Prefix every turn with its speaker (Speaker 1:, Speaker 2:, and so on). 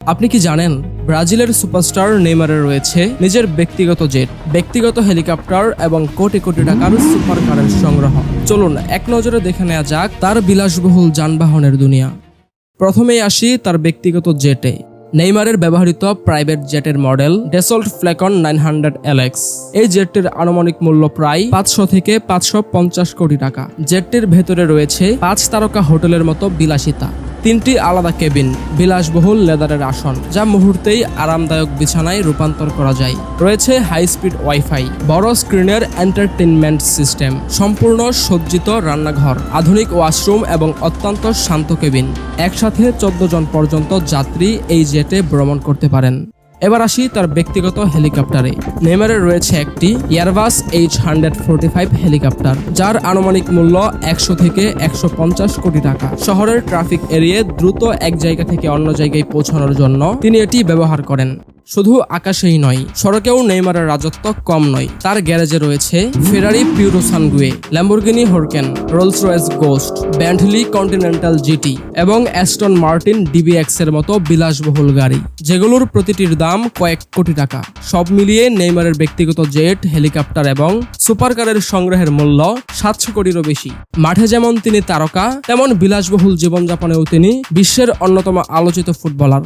Speaker 1: আপনি কি জানেন ব্রাজিলের সুপারস্টার নেইমারের রয়েছে নিজের ব্যক্তিগত জেট, ব্যক্তিগত হেলিকপ্টার এবং কোটি কোটি টাকার সুপার কারের সংগ্রহ। চলুন এক নজরে দেখে নেওয়া যাক তার বিলাসবহুল যানবাহনের দুনিয়া। প্রথমেই আসি তার ব্যক্তিগত জেটে। নেইমারের ব্যবহৃত প্রাইভেট জেটের মডেল ডেসল্ট ফ্ল্যাকন 900 LX। এই জেটটির আনুমানিক মূল্য প্রায় 500 থেকে 550 কোটি টাকা। জেটটির ভেতরে রয়েছে 5 তারকা হোটেলের মতো বিলাসিতা, 3টি আলাদা কেবিন, বিলাসবহুল লেদারের আসন যা মুহূর্তেই আরামদায়ক বিছানায় রূপান্তর করা যায়। রয়েছে হাই স্পিড ওয়াইফাই, বড় স্ক্রিনের এন্টারটেইনমেন্ট সিস্টেম, সম্পূর্ণ সজ্জিত রান্নাঘর, আধুনিক ওয়াশরুম এবং অত্যন্ত শান্ত কেবিন। একসাথে 14 জন পর্যন্ত যাত্রী এই জেটে ভ্রমণ করতে পারেন। এবার আসি তার ব্যক্তিগত হেলিকপ্টারে। নেইমারের রয়েছে একটি এয়ারবাস H145 হেলিকপ্টার, যার আনুমানিক মূল্য 100 থেকে 150 কোটি টাকা। শহরের ট্রাফিক এড়িয়ে দ্রুত এক জায়গা থেকে অন্য জায়গায় পৌঁছানোর জন্য তিনি এটি ব্যবহার করেন। শুধু আকাশেই নয়, সড়কেও নেইমারের রাজত্ব কম নয়। তার গ্যারেজে রয়েছে Ferrari Purosangue, Lamborghini Huracan, Rolls Royce Ghost, Bentley Continental GT এবং অ্যাস্টন মার্টিন DBX এর মতো বিলাসবহুল গাড়ি, যেগুলোর প্রতিটির দাম কয়েক কোটি টাকা। সব মিলিয়ে নেইমারের ব্যক্তিগত জেট, হেলিকপ্টার এবং সুপারকারের সংগ্রহের মূল্য 700 কোটিরও বেশি। মাঠে যেমন তিনি তারকা, তেমন বিলাসবহুল জীবনযাপনেও তিনি বিশ্বের অন্যতম আলোচিত ফুটবলার।